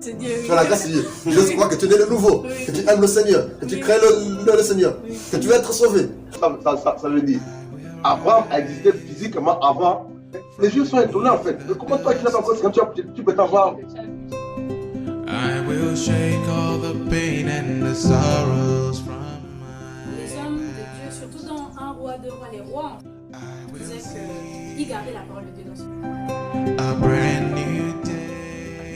C'est Dieu. Tu as la grâce de Dieu. Je crois que tu es né de nouveau, que tu aimes le Seigneur, que tu crées le Seigneur, que tu veux être sauvé. Ça veut dire, Abraham existait physiquement avant. Les Juifs sont étonnés en fait. Mais comment toi qui n'as pas encore quand tu peux t'avoir? I will shake all the pain and the sorrows from Les hommes de Dieu, surtout dans 1 roi, 2 rois, les rois, disaient qu'ils gardaient la parole de Dieu dans ce a brand new day.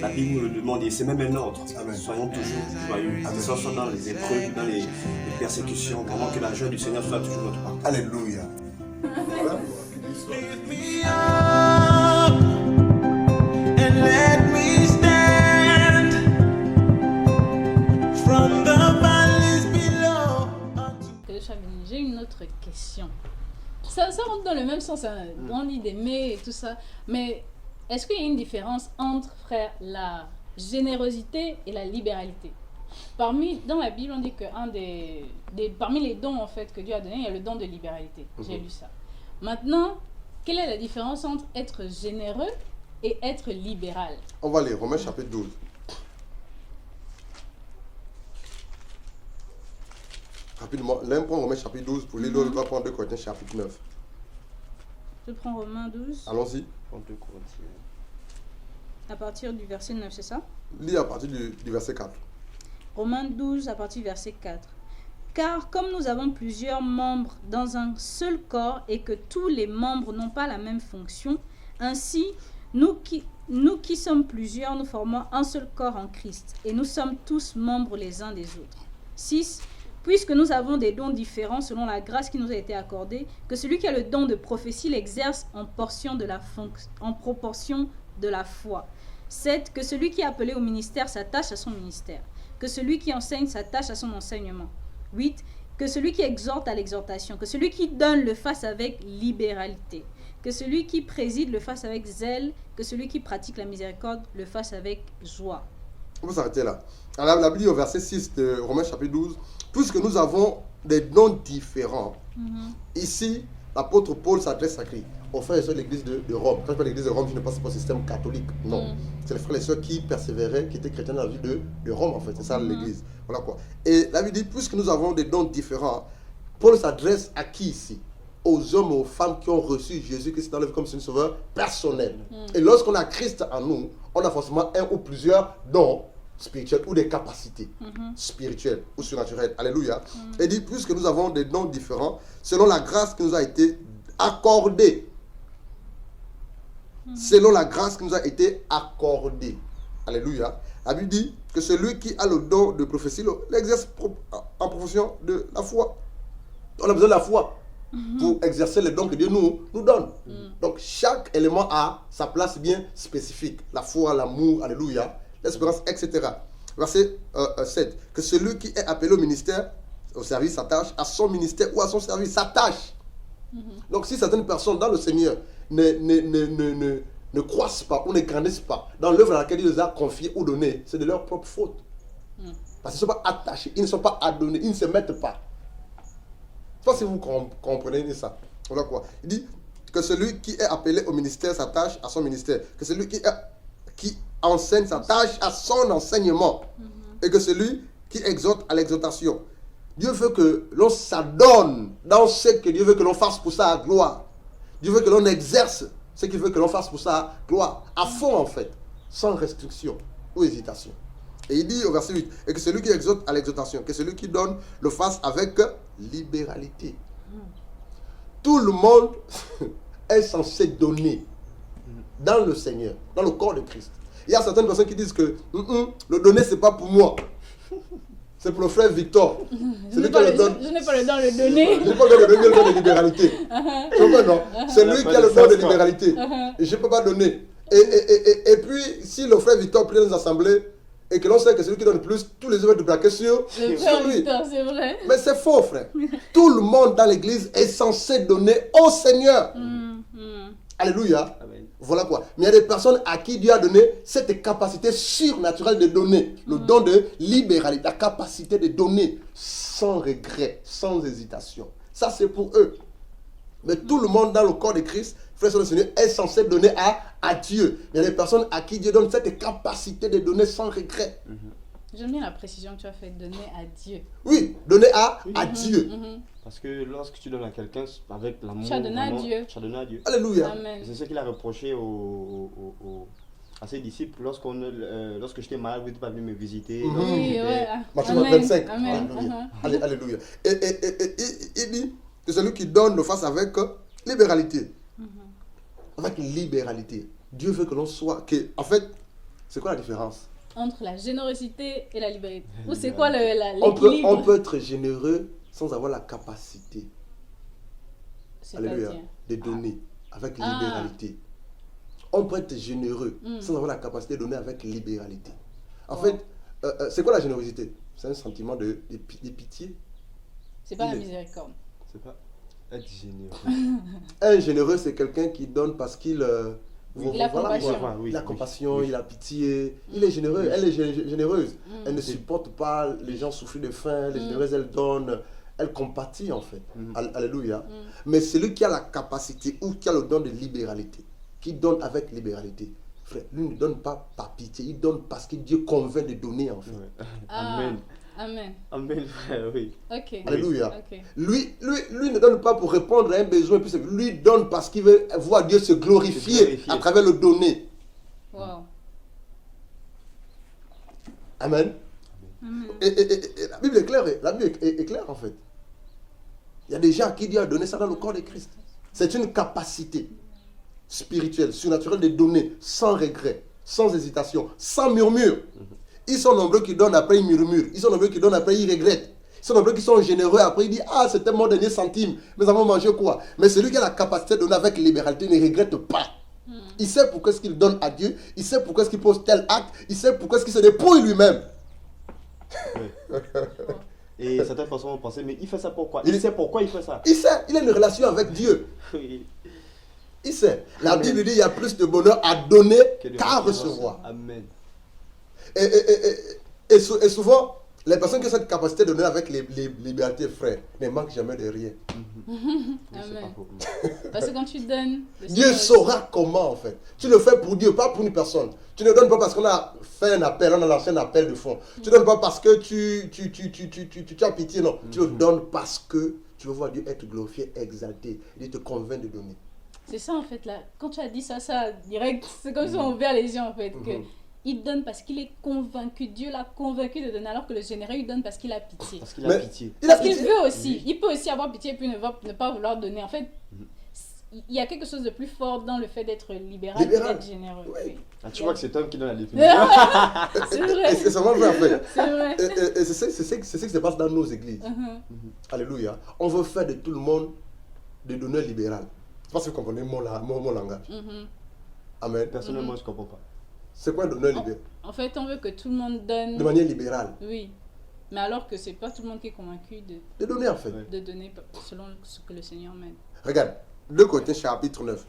La Bible nous le demande et c'est même un ordre. Amen. Soyons toujours joyeux. Que ce soit dans les épreuves, dans les persécutions, vraiment que la joie du Seigneur soit toujours notre part. Alléluia. Voilà. Lift me up and let me stand from the valleys below. que le chat béni. J'ai une autre question. Ça rentre dans le même sens, hein. On dit d'aimer et tout ça. Mais est-ce qu'il y a une différence entre, frère, la générosité et la libéralité? Dans la Bible, on dit que parmi les dons en fait, que Dieu a donné, il y a le don de libéralité. J'ai lu ça. Maintenant, quelle est la différence entre être généreux et être libéral? On va lire Romains chapitre 12. Rapidement, l'un prend Romains chapitre 12 pour lire, l'autre va prendre 2 Corinthiens chapitre 9. Je prends Romains 12 Allons-y. En 2 Corinthiens. à partir du verset 9, c'est ça? Lis à partir du verset 4. Romains 12 à partir du verset 4. Car comme nous avons plusieurs membres dans un seul corps et que tous les membres n'ont pas la même fonction, ainsi nous qui sommes plusieurs, nous formons un seul corps en Christ et nous sommes tous membres les uns des autres. 6. Puisque nous avons des dons différents selon la grâce qui nous a été accordée, que celui qui a le don de prophétie l'exerce en proportion de la foi. 7. Que celui qui est appelé au ministère s'attache à son ministère. Que celui qui enseigne s'attache à son enseignement. 8. Que celui qui exhorte à l'exhortation. Que celui qui donne le fasse avec libéralité. Que celui qui préside le fasse avec zèle. Que celui qui pratique la miséricorde le fasse avec joie. On peut s'arrêter là. Alors, la Bible dit au verset 6 de Romains chapitre 12, puisque nous avons des dons différents, ici, l'apôtre Paul s'adresse à qui? Aux frères et sœurs de l'église de Rome. Quand je parle de l'église de Rome, je ne passe pas au système catholique. Non. C'est les frères et sœurs qui persévéraient, qui étaient chrétiens dans la vie de Rome, en fait. C'est ça l'église. Voilà quoi. Et la Bible dit, puisque nous avons des dons différents, Paul s'adresse à qui ici? Aux hommes et aux femmes qui ont reçu Jésus-Christ dans leur vie comme son sauveur personnel. Et lorsqu'on a Christ en nous, on a forcément un ou plusieurs dons spirituels ou des capacités spirituelles ou surnaturelles. Alléluia. Et dit, puisque nous avons des dons différents, selon la grâce qui nous a été accordée. Selon la grâce qui nous a été accordée. Alléluia. La Bible dit que celui qui a le don de prophétie l'exerce en profession de la foi. On a besoin de la foi pour exercer les dons que Dieu nous donne. Donc chaque élément a sa place bien spécifique. La foi, l'amour, alléluia, l'espérance, etc. Verset 7. Que celui qui est appelé au ministère, au service, s'attache à son ministère ou à son service, s'attache. Donc si certaines personnes dans le Seigneur ne croissent pas ou ne grandissent pas dans l'œuvre à laquelle il les a confiés ou donnés, c'est de leur propre faute. Parce qu'ils ne sont pas attachés, ils ne sont pas adonnés, ils ne se mettent pas. Je ne sais pas si vous comprenez ça. Voilà quoi. Il dit que celui qui est appelé au ministère s'attache à son ministère. Que celui qui enseigne s'attache à son enseignement. Et que celui qui exhorte à l'exhortation. Dieu veut que l'on s'adonne dans ce que Dieu veut que l'on fasse pour sa gloire. Dieu veut que l'on exerce ce qu'il veut que l'on fasse pour sa gloire. À fond en fait. Sans restriction ou hésitation. Et il dit au verset 8, et que celui qui exhorte à l'exhortation, que celui qui donne le fasse avec libéralité. Tout le monde est censé donner dans le Seigneur, dans le corps de Christ. Il y a certaines personnes qui disent que le donner, ce n'est pas pour moi. C'est pour le frère Victor. Je n'ai pas le don de donner. Je n'ai pas le don de libéralité. C'est lui qui a le don de libéralité. Et je ne peux pas donner. Et puis, si le frère Victor prie dans les assemblées, et que l'on sait que celui qui donne le plus, tous les autres de braquer sur lui. C'est vrai. Mais c'est faux, frère. Tout le monde dans l'église est censé donner au Seigneur. Alléluia. Amen. Voilà quoi. Mais il y a des personnes à qui Dieu a donné cette capacité surnaturelle de donner. Le don de libéralité, la capacité de donner sans regret, sans hésitation. Ça, c'est pour eux. Mais tout le monde dans le corps de Christ, frère et Seigneur, est censé donner à Dieu. Il y a des personnes à qui Dieu donne cette capacité de donner sans regret. J'aime bien la précision que tu as fait, donner à Dieu. Oui, donner à Dieu. Parce que lorsque tu donnes à quelqu'un avec l'amour, Tu as donné à Dieu. Tu as donné à Dieu. Alléluia. Amen. C'est ce qu'il a reproché à ses disciples. Lorsque j'étais malade, vous n'êtes pas venu me visiter. Mhm. Lorsque Oui, j'étais- ouais. Matthieu Amen. 25. Amen. Alléluia. Alléluia. Et il dit que celui qui donne le fasse avec libéralité. Avec libéralité. Dieu veut que l'on soit... En fait, c'est quoi la différence? Entre la générosité et la liberté. Ou c'est quoi on l'équilibre? peut être généreux sans avoir la capacité, alléluia, C'est-à-dire de donner avec Ah. libéralité. On peut être généreux sans avoir la capacité de donner avec libéralité. En fait, c'est quoi la générosité? C'est un sentiment de pitié. c'est pas la Il est- miséricorde. C'est pas être généreux. Un généreux, c'est quelqu'un qui donne parce qu'il... Il a compassion. Il a compassion, il a pitié, il est généreux, elle est généreuse. Elle ne supporte pas les gens souffrir de faim, les généreuses, elle donne, elle compatit en fait. Alléluia. Mais celui qui a la capacité ou qui a le don de libéralité, qui donne avec libéralité, frère, lui ne donne pas par pitié, il donne parce que Dieu convainc de donner en fait. Ouais. Ah. Amen. Amen. Amen, frère, oui. Ok. Alléluia. Ok. Lui ne donne pas pour répondre à un besoin, puis lui donne parce qu'il veut voir Dieu se glorifier Se glorifier. à travers le donner. Wow. Amen. Et la Bible est claire, la Bible est claire en fait. Il y a des gens à qui Dieu a donné ça dans le corps de Christ. C'est une capacité spirituelle, surnaturelle de donner sans regret, sans hésitation, sans murmure. Ils sont nombreux qui donnent, après ils murmurent. Ils sont nombreux qui donnent, après ils regrettent. Ils sont nombreux qui sont généreux, après ils disent ah, c'était mon dernier centime, mais nous avons mangé quoi? Mais celui qui a la capacité de donner avec libéralité ne regrette pas. Il sait pourquoi est-ce qu'il donne à Dieu, il sait pourquoi est-ce qu'il pose tel acte, il sait pourquoi est-ce qu'il se dépouille lui-même. Et certaines personnes vont penser, mais il fait ça pourquoi? Il- Il sait pourquoi il fait ça. Il sait, il a une relation avec Dieu. Oui. Il sait. La Bible dit il y a plus de bonheur à donner Que de qu'à recevoir. Amen. Et souvent, les personnes qui ont cette capacité de donner avec les libertés, frère, ne manquent jamais de rien. C'est Amen. pas faux. Parce que quand tu donnes, le Dieu Seigneur- saura comment en fait. Tu le fais pour Dieu, pas pour une personne. Tu ne donnes pas parce qu'on a fait un appel, on a lancé un appel de fonds. Tu ne donnes pas parce que tu as pitié, non. Tu le donnes parce que tu veux voir Dieu être glorifié, exalté. Il te convainc de donner. C'est ça en fait là. Quand tu as dit ça direct, c'est comme si on ouvert les yeux en fait. Que il donne parce qu'il est convaincu, Dieu l'a convaincu de donner, alors que le généreux il donne parce qu'il a pitié. Parce qu'il a Mais- pitié. Il a Parce qu'il pitié. veut aussi. Il peut aussi avoir pitié et puis ne pas vouloir donner. En fait, il y a quelque chose de plus fort dans le fait d'être libéral que Libéral. d'être généreux. Oui. Oui. Ah, tu vois que c'est toi qui donne la définition. C'est Et vrai. c'est vraiment vrai en fait. C'est vrai. Et c'est ce qui se passe dans nos églises. Alléluia. On veut faire de tout le monde des donneurs libéraux. Je sais pas si vous comprenez mon langage. Amen. Personnellement, je ne comprends pas. C'est quoi un donneur libéral? En fait, on veut que tout le monde donne. De manière libérale. Oui. Mais alors que c'est pas tout le monde qui est convaincu De donner en fait. Ouais. de donner selon ce que le Seigneur mène. Regarde, 2 Corinthiens chapitre 9.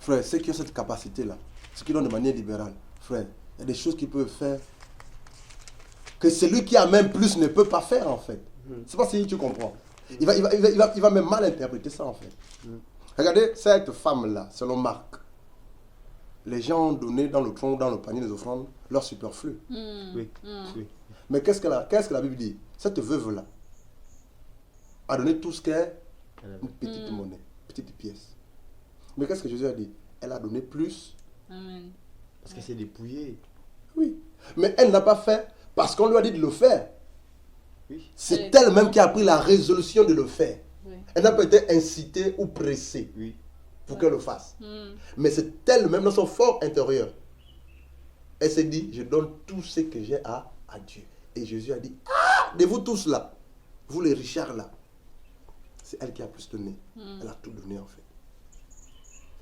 Frère, ceux qui ont cette capacité-là, ceux qui donnent de manière libérale, frère, il y a des choses qu'ils peuvent faire que celui qui a même plus ne peut pas faire en fait. C'est pas si tu comprends. Il va même mal interpréter ça en fait. Regardez cette femme-là, selon Marc. Les gens ont donné dans le tronc, dans le panier des offrandes, leur superflu. Oui. Oui. Mais qu'est-ce que la Bible dit? Cette veuve-là a donné tout ce qu'elle une petite monnaie, petite pièce. Mais qu'est-ce que Jésus a dit? Elle a donné plus. Amen. Parce qu'elle s'est dépouillée. Oui. Mais elle n'a pas fait parce qu'on lui a dit de le faire. Oui. C'est elle-même qui a pris la résolution de le faire. Oui. Elle n'a pas été incitée ou pressée Oui. pour qu'elle le fasse. Mais c'est elle-même dans son fort intérieur. Elle s'est dit, je donne tout ce que j'ai à Dieu. Et Jésus a dit, ah, de vous tous là, vous les richards là, c'est elle qui a plus donné. Elle a tout donné en fait.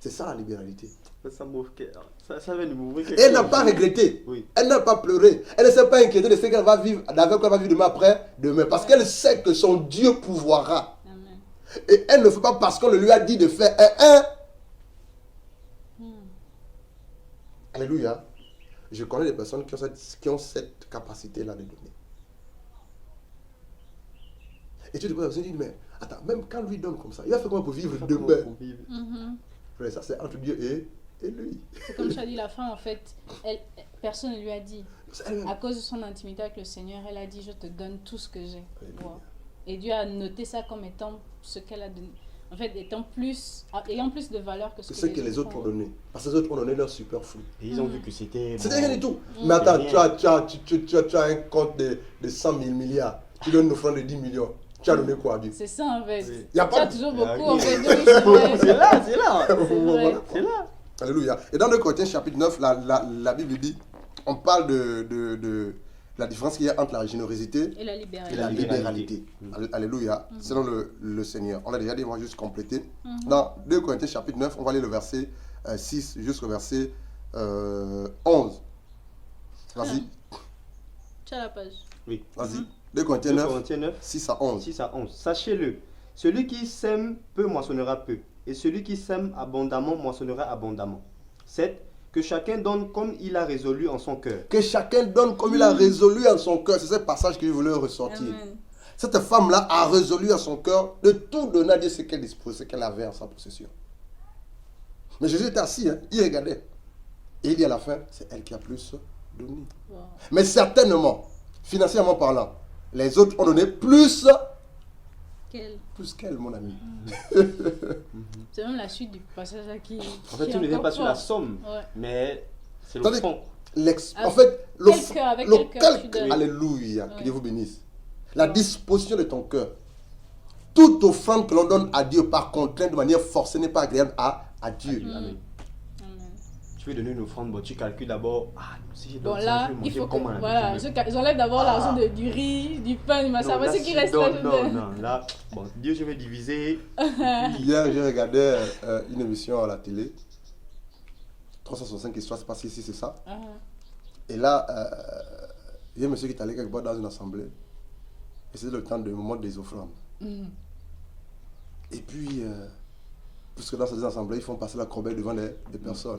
C'est ça la libéralité. Ça m'ouvre cœur. Ça vient de m'ouvrir quelque Et elle n'a chose. pas regretté. Oui. Elle n'a pas pleuré. Elle ne s'est pas inquiétée de ce qu'elle va vivre, avec quoi elle va vivre demain après, demain. Parce qu'elle sait que son Dieu pourvoira. Amen. Et elle ne fait pas parce qu'on le lui a dit de faire Alléluia. Je connais des personnes qui ont cette capacité-là de donner. Et tu te poses la question, tu dis, mais attends, même quand lui donne comme ça, il va faire comment pour vivre Comment demain? pour vivre. Frère, ça c'est entre Dieu et lui. C'est comme tu as dit, la femme, en fait, personne ne lui a dit. C'est elle-même. À cause de son intimité avec le Seigneur, elle a dit, je te donne tout ce que j'ai. Alléluia. Wow. Et Dieu a noté ça comme étant ce qu'elle a donné. En fait, ayant plus de valeur que C'est ce que les autres ont donné. Parce que les autres ont donné leur superflu. Et ils ont vu que c'était. C'était bon, rien du tout. Mais attends, rien. tu as un compte de 100 000 milliards. Tu donnes une offrande de 10 millions. Tu as donné quoi à Dieu? C'est ça, en fait. Oui. Il y a Tu as pas de... toujours Il y a beaucoup, en rien. fait. Donc, c'est vrai. C'est là, c'est là. vrai. C'est là. Alléluia. Et dans 2 Corinthiens chapitre 9, la Bible dit, on parle de la différence qu'il y a entre la générosité Et la et libéralité. la libéralité. libéralité. Alléluia. Selon le Seigneur. On l'a déjà dit, on va juste compléter. Dans 2 Corinthiens chapitre 9, on va lire le verset 6 jusqu'au verset 11. Vas-y, Tu as la page. Oui. vas-y. 2 Corinthiens 2 9, Corinthiens 9, 6 à 11. 6 à 11. Sachez-le, celui qui sème peu moissonnera peu, et celui qui sème abondamment moissonnera abondamment. 7. Que chacun donne comme il a résolu en son cœur. Que chacun donne comme il a résolu en son cœur. C'est ce passage que je voulais ressortir. Amen. Cette femme-là a résolu en son cœur de tout donner à Dieu ce qu'elle disposait, ce qu'elle avait en sa possession. Mais Jésus était assis, hein, il regardait. Et il dit à la fin, c'est elle qui a plus donné. Wow. Mais certainement, financièrement parlant, les autres ont donné plus qu'elle, mon ami. C'est même la suite du passage là qui. En fait, qui tu est ne viens encore pas sur la fort. somme, Ouais. mais c'est le Attendez. fond. En fait, Avec quel cœur tu donnes. alléluia, que Ouais. Dieu vous bénisse. La disposition de ton cœur. Toute offrande que l'on donne à Dieu par contrainte de manière forcée n'est pas agréable à Dieu. Amen. Amen. Tu veux donner une offrande, bon, tu calcules d'abord, si je Bon donne ça, là, je vais il manger faut que comment à la voilà, maison. ils enlèvent d'abord l'argent du riz, du pain, du Non, massa. là, Ce si qui je reste donne, là, non, là, bon, Dieu, je vais diviser. Hier, j'ai regardé une émission à la télé. 365 histoires, c'est pas si c'est ça. Et là, il y a un monsieur qui est allé quelque part dans une assemblée. Et c'était le temps du moment des offrandes. Et puis, puisque dans ces assemblées, ils font passer la corbeille devant des personnes.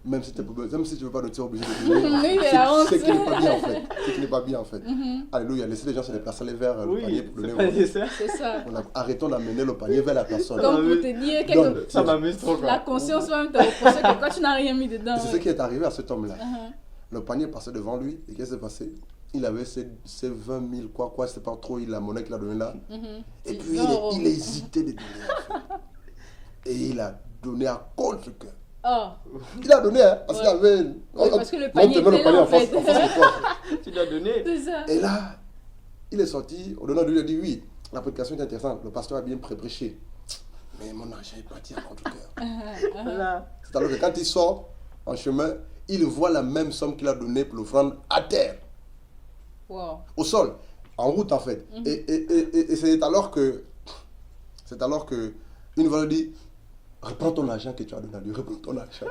Même si tu ne veux pas donner, tu es obligé de donner. Oui, mais la honte. C'est qui n'est pas bien en fait. C'est qui n'est pas bien en fait. Alléluia. Laissez les gens se déplacer vers le panier Oui, pour donner. c'est ça. C'est ça. Arrêtons d'amener le panier vers la personne. Comme pour te dire Donc, quelque Ça m'amuse trop. quoi. la conscience même te reproche que quand tu n'as rien mis dedans. C'est ce qui est arrivé à cet homme-là. Le panier passait devant lui. Et qu'est-ce qui s'est passé? Il avait ses 20 000, quoi, c'est pas trop la monnaie qu'il a donnée là. Et puis il hésitait de donner. En fait. Et il a donné à contre-cœur. Oh, Il a donné, hein, parce qu'il avait. Oui, parce que le panier on te met était là, en fait. en face de toi. Tu dois donner. c'est ça. Et là, il est sorti, au donnant de lui, il a dit oui, la prédication est intéressante, le pasteur a bien prêché. Mais mon argent est parti à contre-cœur. Voilà. C'est alors que quand il sort en chemin, il voit la même somme qu'il a donnée pour l'offrande à terre, Wow. au sol, en route en fait. Et c'est alors que une fois dit, reprends ton argent que tu as donné à Dieu, reprends ton argent.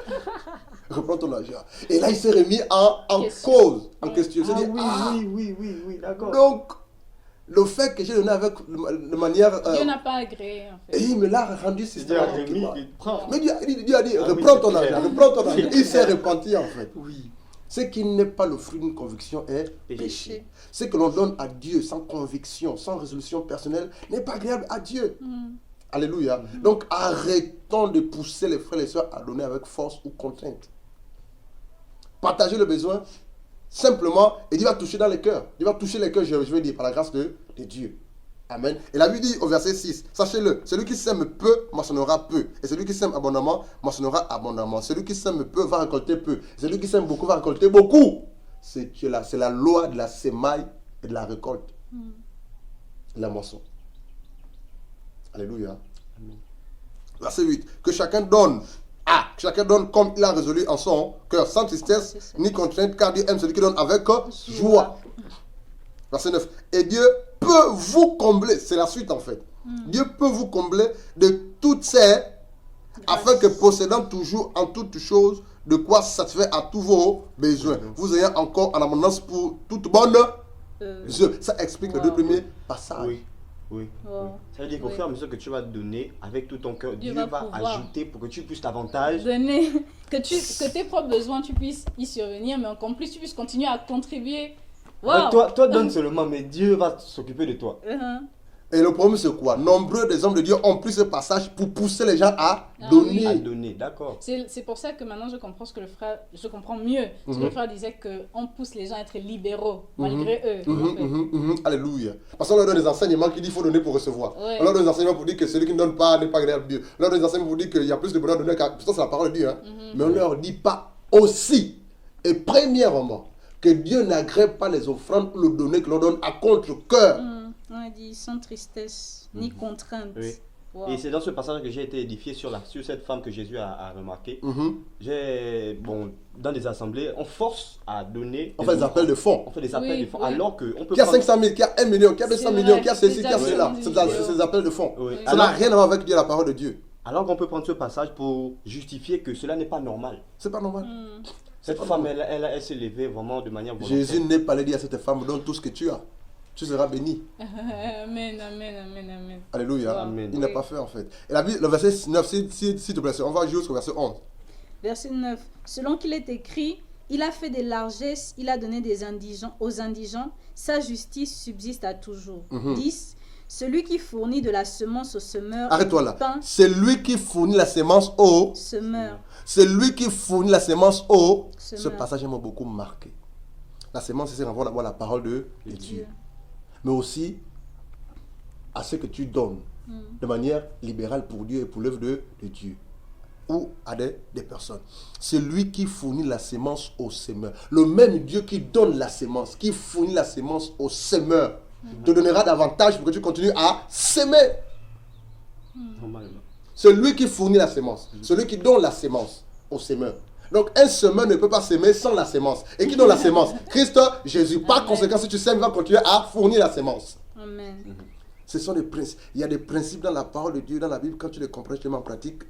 Reprends ton argent. Et là, il s'est remis en Question. cause, en question. Il s'est Ah dit, oui, d'accord. donc, le fait que j'ai donné de manière... Dieu n'a pas agréé en et fait. il me l'a rendu Si Dieu a remis, systématiquement. il prend. Mais Dieu a dit, Ah oui, reprends c'est ton clair. argent, reprends ton argent. C'est Il s'est clair. repenti en fait. Oui. Ce qui n'est pas le fruit d'une conviction est péché. Péché. Ce que l'on donne à Dieu sans conviction, sans résolution personnelle, n'est pas agréable à Dieu. Alléluia. Donc arrêtons de pousser les frères et les sœurs à donner avec force ou contrainte. Partagez le besoin simplement et Dieu va toucher dans les cœurs. Dieu va toucher les cœurs, je veux dire, par la grâce de Dieu. Amen. Et la Bible dit au verset 6, sachez-le, celui qui sème peu, moissonnera peu. Et celui qui sème abondamment, moissonnera abondamment. Celui qui sème peu va récolter peu. Celui qui sème beaucoup va récolter beaucoup. C'est la loi de la sémaille et de la récolte. La moisson. Alléluia. Amen. Verset 8. Que chacun donne. Que chacun donne comme il a résolu en son cœur, sans tristesse ni contrainte, car Dieu aime celui qui donne avec joie. Verset 9. Et Dieu peut vous combler. C'est la suite en fait. Dieu peut vous combler de toutes ces afin que possédant toujours en toutes choses de quoi satisfaire à tous vos besoins. Vous ayez encore en abondance pour toute bonne œuvre. Ça explique les deux premiers passages. Oui. Oui. Wow. Ça veut dire qu'au Oui. fur et à mesure que tu vas donner avec tout ton cœur, Dieu Dieu va va pouvoir ajouter pour que tu puisses davantage. Donner, que tes propres besoins tu puisses y survenir, mais encore plus tu puisses continuer à contribuer. Ouais, Wow. toi donne seulement, mais Dieu va s'occuper de toi. Et le problème, c'est quoi? Nombreux des hommes de Dieu ont pris ce passage pour pousser les gens à donner. À donner, d'accord. C'est pour ça que maintenant je comprends ce que le frère, je comprends mieux. Ce que le frère disait qu'on pousse les gens à être libéraux, malgré eux. en fait. Alléluia. Parce qu'on leur donne des enseignements qui disent qu'il faut donner pour recevoir. Ouais. On leur donne des enseignements pour dire que celui qui ne donne pas n'est pas agréable à Dieu. On leur donne des enseignements pour dire qu'il y a plus de bonheur donné qu'à. Pourtant, c'est la parole de Dieu. Hein. Mais on ne leur dit pas aussi, et premièrement, que Dieu n'agrée pas les offrandes ou le donner que l'on donne à contre-cœur. On a dit sans tristesse, ni contrainte. Oui. Wow. Et c'est dans ce passage que j'ai été édifié sur cette femme que Jésus a remarqué. Dans des assemblées, on force à donner. On fait des appels de fonds. On fait des appels Oui, de fonds. oui. Alors qu'on peut Qui a prendre- 500 000, qui a 1 million, qui a 200 C'est millions, vrai, qui a ceci, c'est qui a déjà cela. des C'est vidéos. des appels de fonds. Oui. Ça n'a rien à voir avec Dieu, la parole de Dieu. Alors qu'on peut prendre ce passage pour justifier que cela n'est pas normal. C'est pas normal. Cette femme, elle s'est levée vraiment de manière volontaire. Jésus n'est pas allé dire à cette femme, donne tout ce que tu as. Tu seras béni. Amen, amen, amen, amen. Alléluia. Amen. Il n'a pas fait en fait. Et la Bible, le verset 9, s'il te plaît, on va jusqu'au verset 11. Verset 9. Selon qu'il est écrit, il a fait des largesses, il a donné aux indigents, sa justice subsiste à toujours. 10. Celui qui fournit de la semence au semeur. Arrête-toi et là. du pain C'est lui qui fournit la semence au. semeur. C'est lui qui fournit la semence au. Ce Semeur. passage m'a beaucoup marqué. La semence, c'est renvoie d'abord la parole de Dieu. Dieu. Mais aussi à ce que tu donnes de manière libérale pour Dieu et pour l'œuvre de Dieu. Ou à des personnes. C'est lui qui fournit la semence au semeur. Le même Dieu qui donne la semence, qui fournit la semence au semeur, te donnera davantage pour que tu continues à s'aimer. Normalement. C'est lui qui fournit la semence. Celui qui donne la semence au semeur. Donc un semeur ne peut pas s'aimer sans la semence. Et qui donne la semence? Christ Jésus. Par conséquent, si tu sèmes, il va continuer à fournir la semence. Amen. Ce sont des principes. Il y a des principes dans la parole de Dieu, dans la Bible, quand tu les comprends, tu les mets en pratique,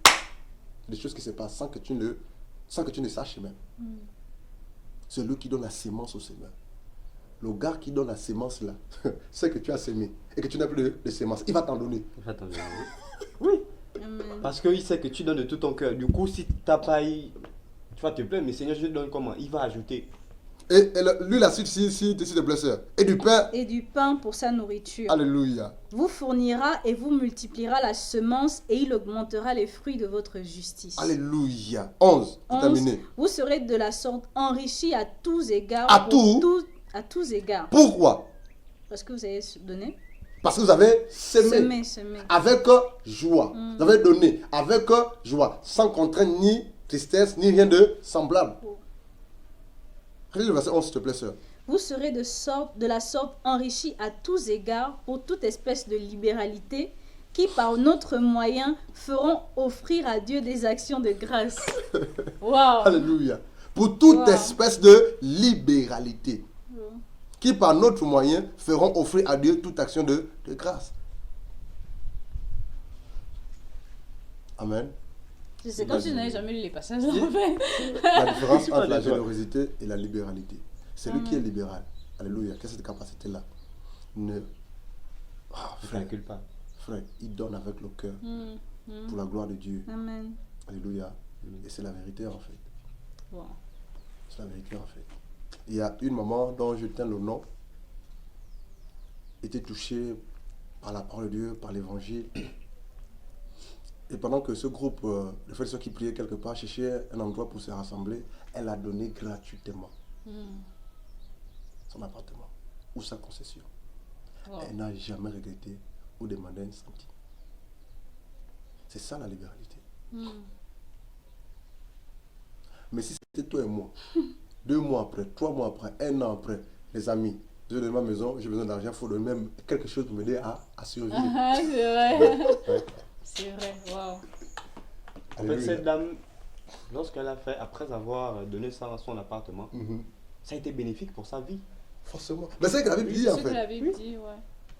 des choses qui se passent sans que tu ne saches même. C'est lui qui donne la semence au semeur. Le gars qui donne la semence là, c'est que tu as semé et que tu n'as plus de semence. Il va t'en donner. Attendez. Oui. Amen. Parce qu'il sait que tu donnes de tout ton cœur. Du coup, si tu n'as pas eu, tu vas te plaindre, mais Seigneur, je te donne comment? Il va ajouter. Lui, la suite, si te plaît, sœur. Et du pain. Et du pain pour sa nourriture. Alléluia. Vous fournira et vous multipliera la semence et il augmentera les fruits de votre justice. Alléluia. 11. C'est 11. terminé. Vous serez de la sorte enrichis à tous égards. À À tous égards. Pourquoi? Parce que vous avez donné. Parce que vous avez semé. Semé. Avec joie. Vous avez donné avec joie. Sans contrainte, ni tristesse, ni rien de semblable. Relis le verset 11, s'il te plaît, sœur. Vous serez de la sorte enrichis à tous égards pour toute espèce de libéralité qui, par notre moyen, feront offrir à Dieu des actions de grâce. Waouh! Alléluia. Pour toute Wow. espèce de libéralité. Qui, par notre moyen, feront offrir à Dieu toute action de grâce. Amen. C'est comme si je n'avais jamais lu les passages. En fait. La différence C'est entre pas la des joies. générosité et la libéralité. C'est lui qui est libéral. Alléluia. Quelle est cette capacité-là? Ne... Ah, Ne frère, calcule pas. frère, il donne avec le cœur pour la gloire de Dieu. Amen. Alléluia. Et c'est la vérité en fait. Wow. C'est la vérité en fait. Il y a une maman dont je tiens le nom, était touchée par la parole de Dieu, par l'évangile. Et pendant que ce groupe de frères et sœurs qui priaient quelque part cherchait un endroit pour se rassembler, elle a donné gratuitement son appartement ou sa concession. Wow. Elle n'a jamais regretté ou demandé un centime. C'est ça la libéralité. Mais si c'était toi et moi, 2 mois après, 3 mois après, 1 an après, les amis, je vais donner ma maison, j'ai besoin d'argent, il faut donner même quelque chose pour m'aider à survivre. Ah, c'est vrai. Ouais. C'est vrai. Waouh. En fait, Alléluia. cette dame, lorsqu'elle a fait, après avoir donné ça à son appartement, ça a été bénéfique pour sa vie. Forcément. Mais c'est ce que la Bible dit C'est en ce que fait. la Bible dit, ouais.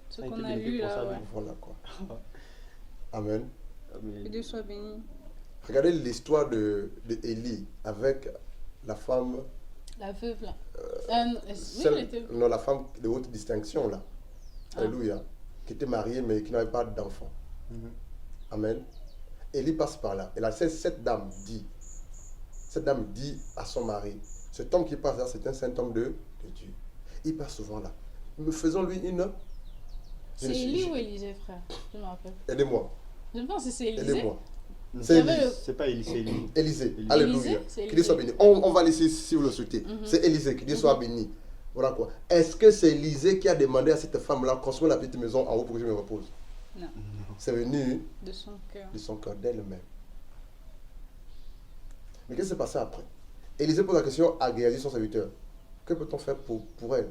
Ce Ça a qu'on été a bénéfique lu pour là, sa ouais. vie. Voilà quoi. Amen. Que Dieu soit béni. Regardez l'histoire de Élie avec la femme, La veuve là. Oui, celle- elle était. non, la femme de haute distinction là. Alléluia. Qui était mariée mais qui n'avait pas d'enfant. Amen. Élie passe par là. Et là, cette dame dit à son mari, cet homme qui passe là, c'est un saint homme de Dieu. Il passe souvent là. Mais faisons-lui une C'est Élie ou Élisée, frère? Je me rappelle. Aidez-moi. Je pense que c'est Élisée. Aidez-moi. Il y C'est avait Élie. le- C'est pas Élie, c'est Élie. Élisée. Élisée. Alléluia. C'est Que Dieu soit béni. On va laisser si vous le souhaitez. C'est Élisée. Que Dieu soit béni. Voilà quoi. Est-ce que c'est Élisée qui a demandé à cette femme-là construire la petite maison en haut pour que je me repose? Non, C'est venu de son cœur. de son cœur d'elle-même. Mais qu'est-ce qui s'est passé après? Élisée pose la question à Géasi, son serviteur. Que peut-on faire pour elle?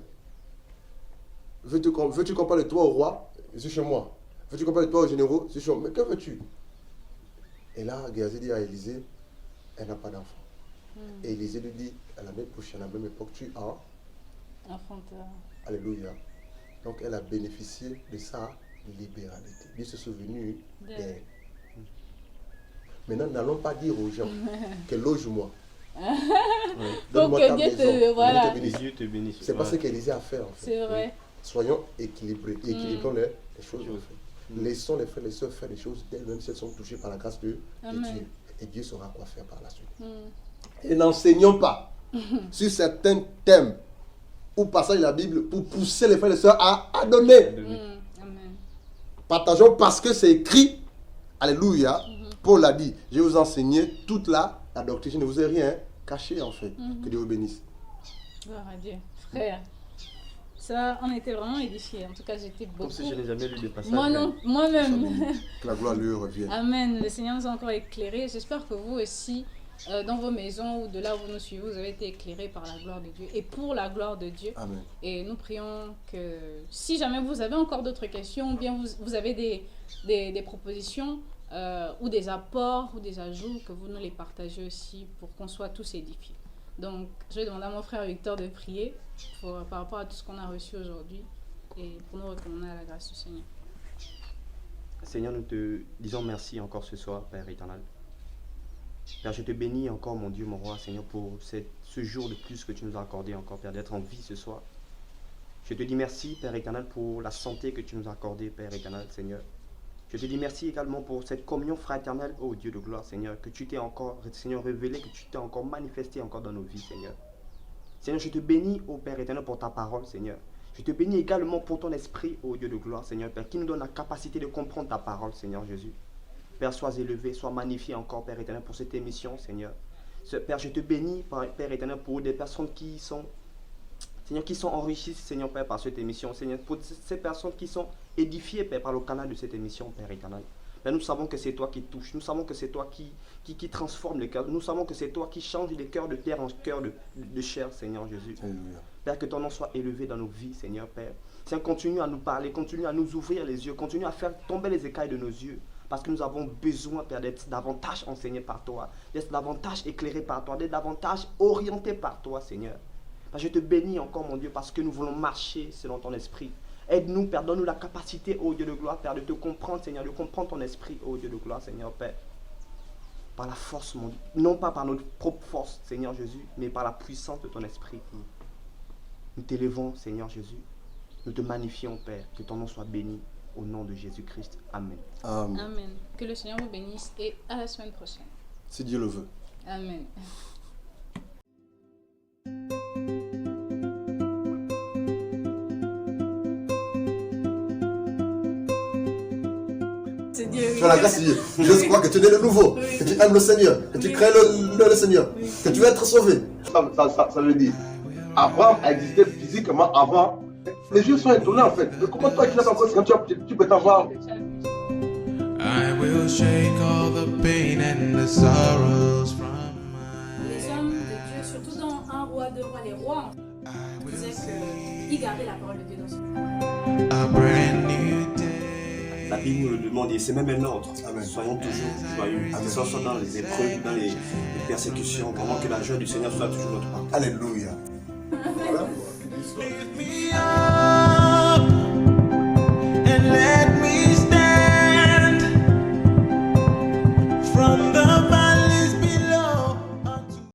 Veux-tu qu'on parle de toi au roi? Je suis chez moi. Veux-tu qu'on parle de toi aux généraux? Je suis chez moi. Mais que veux-tu? Et là, Géasi dit à Élisée, elle n'a pas d'enfant. Et Élisée lui dit, à l'année prochaine, à la même époque, tu as. Enfantin. Alléluia. Donc elle a bénéficié de sa libéralité. Dieu s'est souvenu d'elle. Maintenant, n'allons pas dire aux gens que loge-moi. Pour que Dieu te. Voilà. Dieu te bénisse. Dieu te bénisse. C'est pas ce qu'Élisée a fait en fait. C'est vrai. Soyons équilibrés. Équilibrons les choses. En fait. Laissons les frères et les sœurs faire les choses d'elles-mêmes si elles sont touchées par la grâce de Amen. Dieu. Et Dieu saura quoi faire par la suite. Et n'enseignons pas sur certains thèmes ou passages de la Bible pour pousser les frères et les sœurs à donner. Amen. Partageons parce que c'est écrit. Alléluia. Paul a dit, je vais vous enseigner toute la doctrine. Je ne vous ai rien caché en fait. Que Dieu vous bénisse. Gloire à Dieu. Frère, ça, on était vraiment édifiés. En tout cas, j'étais beaucoup. Comme si je n'ai jamais lu des passages. Moi non, moi-même. Que la gloire lui revienne. Amen. Le Seigneur nous a encore éclairés. J'espère que vous aussi, dans vos maisons ou de là où vous nous suivez, vous avez été éclairés par la gloire de Dieu et pour la gloire de Dieu. Amen. Et nous prions que si jamais vous avez encore d'autres questions ou bien vous avez des propositions ou des apports ou des ajouts, que vous nous les partagez aussi pour qu'on soit tous édifiés. Donc, je vais demander à mon frère Victor de prier par rapport à tout ce qu'on a reçu aujourd'hui et pour nous recommander à la grâce du Seigneur. Seigneur, nous te disons merci encore ce soir, Père éternel. Père, je te bénis encore, mon Dieu, mon roi, Seigneur, pour ce jour de plus que tu nous as accordé encore, Père, d'être en vie ce soir. Je te dis merci, Père éternel, pour la santé que tu nous as accordée, Père éternel, Seigneur. Je te dis merci également pour cette communion fraternelle, ô Dieu de gloire, Seigneur, que tu t'es encore, Seigneur, révélé, que tu t'es encore manifesté encore dans nos vies, Seigneur. Seigneur, je te bénis, ô Père éternel, pour ta parole, Seigneur. Je te bénis également pour ton esprit, ô Dieu de gloire, Seigneur, Père, qui nous donne la capacité de comprendre ta parole, Seigneur Jésus. Père, sois élevé, sois magnifié encore, Père éternel, pour cette émission, Seigneur. Père, je te bénis, Père éternel, pour des personnes qui sont, Seigneur, qui sont enrichies, Seigneur, Père, par cette émission, Seigneur, pour ces personnes qui sont édifiées, Père, par le canal de cette émission, Père éternel. Père, nous savons que c'est toi qui touches, nous savons que c'est toi qui transforme les cœurs, nous savons que c'est toi qui change les cœurs de pierre en cœurs de chair, Seigneur Jésus. Alléluia. Père, que ton nom soit élevé dans nos vies, Seigneur, Père. Seigneur, continue à nous parler, continue à nous ouvrir les yeux, continue à faire tomber les écailles de nos yeux. Parce que nous avons besoin, Père, d'être davantage enseignés par toi, d'être davantage éclairés par toi, d'être davantage orientés par toi, Seigneur. Père, je te bénis encore, mon Dieu, parce que nous voulons marcher selon ton esprit. Aide-nous, Père, donne-nous la capacité, ô Dieu de gloire, Père, de te comprendre, Seigneur, de comprendre ton esprit, ô Dieu de gloire, Seigneur, Père. Par la force, mon Dieu, non pas par notre propre force, Seigneur Jésus, mais par la puissance de ton esprit. Nous t'élevons, Seigneur Jésus. Nous te magnifions, Père. Que ton nom soit béni. Au nom de Jésus-Christ. Amen. Amen. Amen. Que le Seigneur vous bénisse et à la semaine prochaine. Si Dieu le veut. Amen. C'est Dieu. Tu as la grâce de Dieu. Je crois que tu es né de nouveau, que tu aimes le Seigneur, que tu crées le Seigneur, que tu veux être sauvé. Ça veut dire, Abraham a existé physiquement avant. Les Juifs sont étonnés en fait. Mais comment toi tu n'as pas encore quand tu peux t'avoir? I will shake all the pain and the sorrows from Les hommes de Dieu, surtout dans 1 roi, 2 rois, les rois, disaient qu'ils gardaient la parole de Dieu dans son cœur. a brand new day. La Bible nous le demande et c'est même un ordre. Amen. Soyons toujours joyeux. Que ce soit dans les épreuves, dans les persécutions, vraiment que la joie du Seigneur soit toujours notre part. Alléluia. Voilà. Lift me up.